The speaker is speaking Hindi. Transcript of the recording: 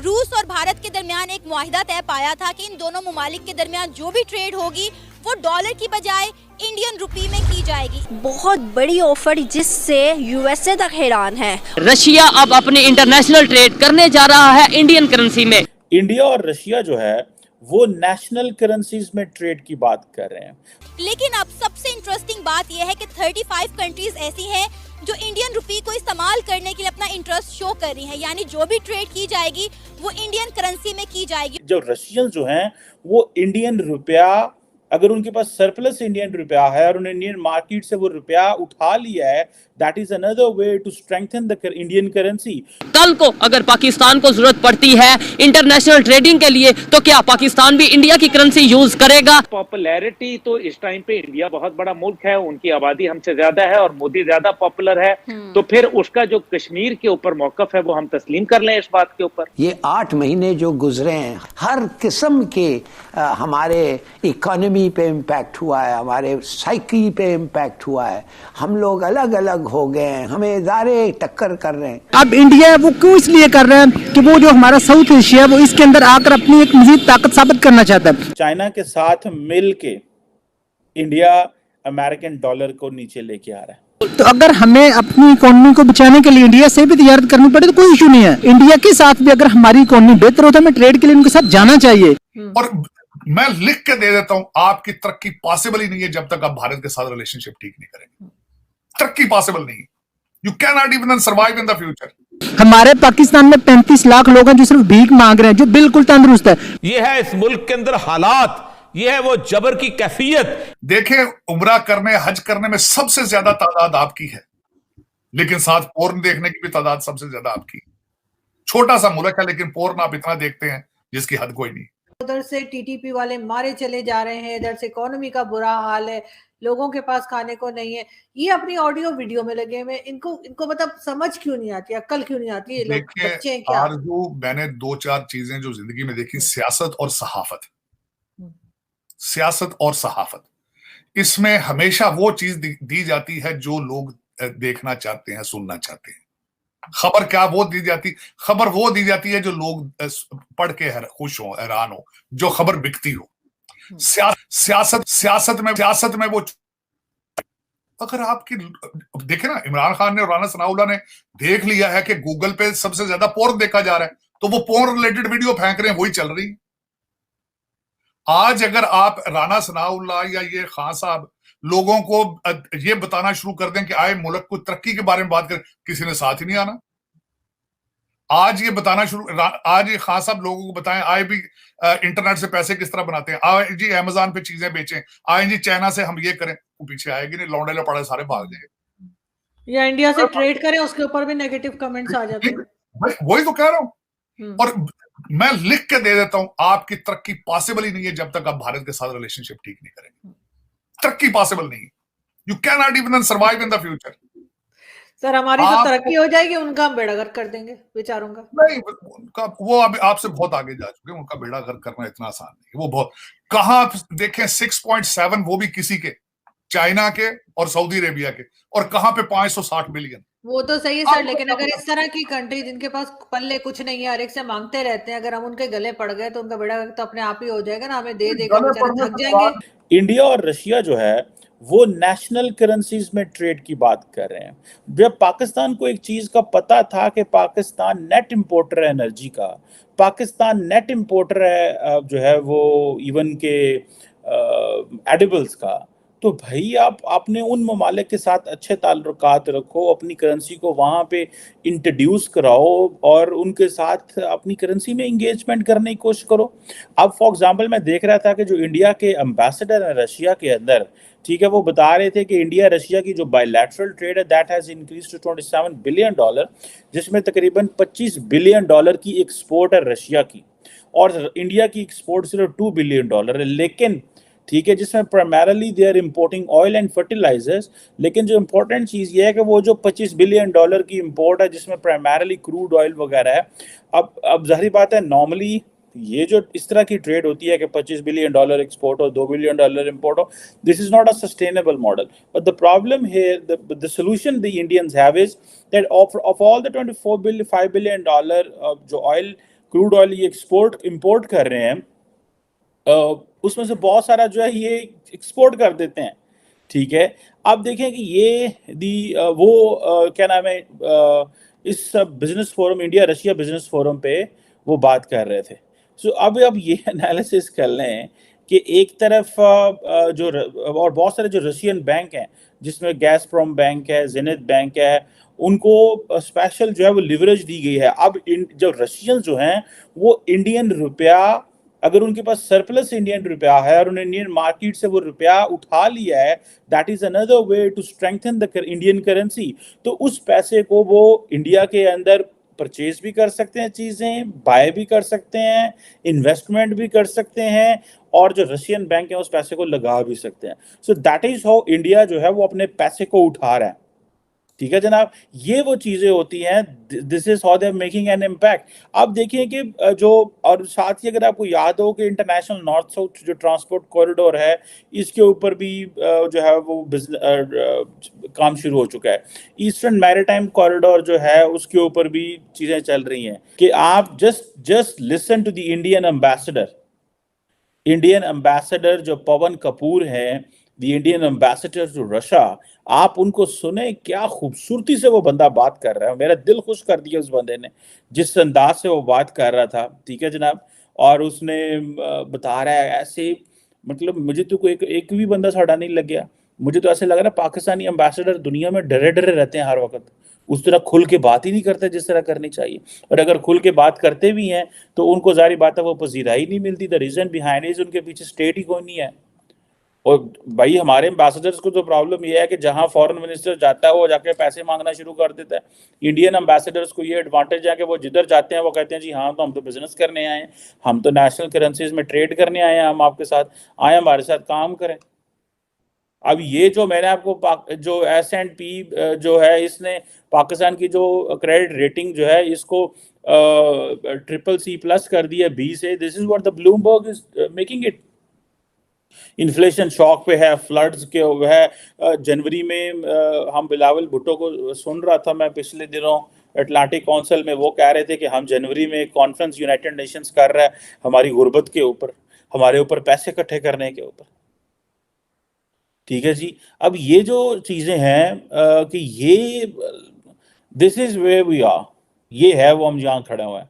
रूस और भारत के दरमियान एक मुआहिदा तय पाया था कि इन दोनों ममालिक के दरमियान जो भी ट्रेड होगी वो डॉलर की बजाय इंडियन रुपी में की जाएगी। बहुत बड़ी ऑफर जिससे यूएसए तक हैरान है। रशिया अब अपने इंटरनेशनल ट्रेड करने जा रहा है इंडियन करेंसी में। इंडिया और रशिया जो है वो नेशनल करेंसीज में ट्रेड की बात कर रहे हैं। लेकिन अब सबसे इंटरेस्टिंग बात यह है कि 35 कंट्रीज ऐसी हैं जो इंडियन रुपी को इस्तेमाल करने के लिए अपना इंटरेस्ट शो कर रही हैं, यानी जो भी ट्रेड की जाएगी वो इंडियन करेंसी में की जाएगी। जो रशियन जो हैं वो इंडियन रुपया, अगर उनके पास सरप्लस इंडियन रुपया है और उन्हें इंडियन मार्केट से वो रुपया उठा लिया है, that is another way to strengthen the Indian currency. कल को अगर पाकिस्तान को जरूरत पड़ती है इंटरनेशनल ट्रेडिंग के लिए तो क्या पाकिस्तान भी इंडिया की करेंसी यूज करेगा? पॉपुलैरिटी तो इस टाइम पे इंडिया बहुत बड़ा मुल्क है, उनकी आबादी हमसे ज्यादा है और मोदी ज्यादा पॉपुलर है, तो फिर उसका जो कश्मीर के ऊपर मौकफ है वो हम तस्लीम कर लें इस बात के ऊपर। ये 8 महीने जो गुजरे हैं हर किस्म के हमारे इकोनॉमी पे इम्पैक्ट हुआ है, हमारे साइकी पे इम्पैक्ट हुआ है, हम लोग अलग अलग हो गए हैं, हमें इदारे टक्कर कर रहे हैं। अब इंडिया वो क्यों इसलिए कर रहे हैं कि वो जो हमारा साउथ एशिया है वो इसके अंदर आकर अपनी एक मजीद ताकत साबित करना चाहता है। चाइना के साथ मिल के इंडिया अमेरिकन डॉलर को नीचे लेके आ रहा है। तो अगर हमें अपनी इकोनॉमी को बचाने के लिए इंडिया से भी तजारत करनी पड़े तो कोई इशू नहीं है। इंडिया के साथ भी अगर हमारी इकोनॉमी बेहतर हो तो हमें ट्रेड के लिए उनके साथ जाना चाहिए। और मैं लिख के दे देता हूं, आपकी तरक्की पॉसिबल ही नहीं है जब तक आप भारत के साथ रिलेशनशिप ठीक नहीं करेंगे। तरक्की पॉसिबल नहीं है। You can not even survive in the future. हमारे पाकिस्तान में 35 लाख लोग हैं जो सिर्फ भीख मांग रहे हैं, जो बिल्कुल तंदुरुस्त है। ये है इस मुल्क के अंदर हालात, ये है वो जबर की कैफियत। देखें, उम्रा करने हज करने में सबसे ज्यादा तादाद आपकी है, लेकिन साथ पोर्न देखने की भी तादाद सबसे ज्यादा आपकी। छोटा सा मुल्क है लेकिन पोर्न आप इतना देखते हैं जिसकी हद कोई नहीं। उधर से टीटीपी वाले मारे चले जा रहे हैं, इधर से इकोनॉमी का बुरा हाल है, लोगों के पास खाने को नहीं है। ये अपनी ऑडियो वीडियो में लगे हुए, इनको मतलब समझ क्यों नहीं आती, अक्ल क्यों नहीं आती? ये लोग बच्चे हैं क्या? आरज़ू, मैंने 2-4 चीजें जो जिंदगी में देखी, सियासत और सहाफत। सियासत और सहाफत, इसमें हमेशा वो चीज दी जाती है जो लोग देखना चाहते हैं, सुनना चाहते हैं। खबर क्या वो दी जाती, खबर वो दी जाती है जो लोग पढ़ के खुश हो, हैरान हो, जो खबर बिकती हो। सियासत में वो, अगर आपकी देखे ना, इमरान खान ने और राना सनाउल्लाह ने देख लिया है कि गूगल पे सबसे ज्यादा पोर्न देखा जा रहा है, तो वो पोर्न रिलेटेड वीडियो फेंक रहे हैं, वही चल रही है। आज अगर आप राना सनाउल्लाह या ये खान साहब लोगों को ये बताना शुरू कर दें कि आए मुल्क को तरक्की के बारे में बात करें, किसी ने साथ ही नहीं आना। आज ये बताना शुरू, आज ये खान साहब लोगों को बताएं, आए भी इंटरनेट से पैसे किस तरह बनाते हैं, आए जी अमेज़न पे चीजें बेचें, आए जी चाइना से हम ये करें, वो पीछे आएगी नहीं, लौंडे लपड़े सारे भाग जाएंगे। या इंडिया से ट्रेड करें, उसके ऊपर भी नेगेटिव कमेंट्स आ जाते हैं। वही तो कह रहा हूं। और मैं लिख के दे देता हूं, आपकी तरक्की पॉसिबल ही नहीं है जब तक आप भारत के साथ रिलेशनशिप ठीक नहीं करेंगे। तरक्की पॉसिबल नहीं। You can not even survive in the future. Sir, हमारी तो तरक्की हो जाएगी, उनका हम बेड़ा गर्क कर देंगे बेचारों का। नहीं, उनका वो अभी आपसे बहुत आगे जा चुके हैं, उनका बेड़ा गर्क करना इतना आसान नहीं। वो बहुत, कहां देखें 6.7, वो भी किसी के, चाइना के और सऊदी अरेबिया के, और कहां पे 560 बिलियन। वो तो सही है सर, लेकिन अगर इस तरह की कंट्री जिनके पास पल्ले कुछ नहीं है, हर एक से मांगते रहते हैं, अगर हम उनके गले पड़ गए तो उनका बेड़ा तो अपने आप ही हो जाएगा ना, हमें दे देगा, बेचारे थक जाएंगे। इंडिया और रशिया जो है वो नेशनल करेंसीज में ट्रेड की बात कर रहे हैं। जब पाकिस्तान को एक चीज का पता था कि पाकिस्तान नेट इंपोर्टर है एनर्जी का, पाकिस्तान नेट इंपोर्टर है जो है वो इवन के एडिबल्स का, तो भाई आपने उन ममालिक के साथ अच्छे ताल्लुकात रखो, अपनी करेंसी को वहाँ पे इंट्रोड्यूस कराओ और उनके साथ अपनी करेंसी में इंगेजमेंट करने की कोशिश करो। अब फॉर एग्जांपल मैं देख रहा था कि जो इंडिया के एम्बेसडर हैं रशिया के अंदर, ठीक है, वो बता रहे थे कि इंडिया रशिया की जो बायलैटरल ट्रेड है that has increase to $27 billion, जिसमें तकरीबन $25 बिलियन की एक्सपोर्ट है रशिया की, और इंडिया की एक्सपोर्ट सिर्फ $2 बिलियन है। लेकिन ठीक है, जिसमें primarily they are importing oil and fertilisers, लेकिन जो इम्पोर्टेंट चीज़ ये है कि वो जो $25 बिलियन की इम्पोर्ट है जिसमें प्राइमरली क्रूड ऑयल वगैरह है। अब जाहिर बात है, नॉर्मली ये जो इस तरह की ट्रेड होती है कि $25 बिलियन एक्सपोर्ट हो, $2 बिलियन इम्पोर्ट हो, this is not a sustainable model. But the problem here, the solution the Indians have is that of all the $5 billion जो ऑयल क्रूड ऑयल ये इंपोर्ट कर रहे हैं, उसमें से बहुत सारा जो है ये एक्सपोर्ट कर देते हैं, ठीक है। आप देखें कि ये क्या नाम है, इस business forum, India Russia business forum पे वो बात कर रहे थे। सो अब ये एनालिसिस कर लें कि एक तरफ और बहुत सारे जो रशियन बैंक हैं, जिसमें गैसप्रोम बैंक है, जेनिथ बैंक है, उनको स्पेशल जो है वो लिवरेज दी गई है। अब जो रशियन जो हैं वो इंडियन रुपया, अगर उनके पास सरप्लस इंडियन रुपया है और उन्हें इंडियन मार्केट से वो रुपया उठा लिया है, that is another way to strengthen the Indian currency. तो उस पैसे को वो इंडिया के अंदर परचेज भी कर सकते हैं, चीजें बाय भी कर सकते हैं, इन्वेस्टमेंट भी कर सकते हैं, और जो रशियन बैंक है उस पैसे को लगा भी सकते हैं। So that is how India जो है वो अपने पैसे को उठा रहा है, ठीक है जनाब। ये वो चीजें होती हैं, this is how they are making an impact. आप देखिए कि जो, और साथ ही अगर आपको याद हो कि इंटरनेशनल नॉर्थ साउथ जो ट्रांसपोर्ट कॉरिडोर है, इसके ऊपर भी जो है वो काम शुरू हो चुका है। ईस्टर्न मैरीटाइम कॉरिडोर जो है उसके ऊपर भी चीजें चल रही हैं कि आप just listen to the Indian ambassador जो पवन कपूर है, the Indian ambassador to Russia, आप उनको सुने, क्या खूबसूरती से वो बंदा बात कर रहा है। मेरा दिल खुश कर दिया उस बंदे ने, जिस अंदाज से वो बात कर रहा था, ठीक है जनाब। और उसने बता रहा है ऐसे, मतलब मुझे तो कोई एक भी बंदा साड़ा नहीं लग गया। मुझे तो ऐसे लग रहा है पाकिस्तानी एम्बेसडर दुनिया में डरे डरे रहते हैं हर वक्त, उस तरह खुल के बात ही नहीं करते जिस तरह करनी चाहिए। और अगर खुल के बात करते भी हैं तो उनको जारी बात है वो पजीराई नहीं मिलती। द रीजन बिहाइंड इज उनके पीछे स्टेट ही कोई नहीं है। और भाई हमारे एम्बेसडर्स को तो प्रॉब्लम ये है कि जहां फॉरेन मिनिस्टर जाता है वो जाके पैसे मांगना शुरू कर देता है। इंडियन एम्बेसडर्स को ये एडवांटेज है कि वो जिधर जाते हैं वो कहते हैं जी हाँ, तो हम तो बिजनेस करने आए हैं, हम तो नेशनल करेंसीज में ट्रेड करने आए हैं, हम आपके साथ आए, हमारे साथ काम करें। अब ये जो मैंने आपको जो S&P जो है, इसने पाकिस्तान की जो क्रेडिट रेटिंग जो है इसको CCC+ कर दिया B से। This is what the Bloomberg is making it. Inflation shock पे है, फ्लड्स के है। जनवरी में हम बिलावल भुट्टो को सुन रहा था मैं पिछले दिनों अटलांटिक काउंसिल में, वो कह रहे थे कि हम जनवरी में एक कॉन्फ्रेंस यूनाइटेड नेशंस कर रहा है हमारी गुर्बत के ऊपर, हमारे ऊपर पैसे इकट्ठे करने के ऊपर, ठीक है जी। अब ये जो चीजें हैं कि ये this is way we are, ये है वो हम जहाँ खड़े हुए हैं।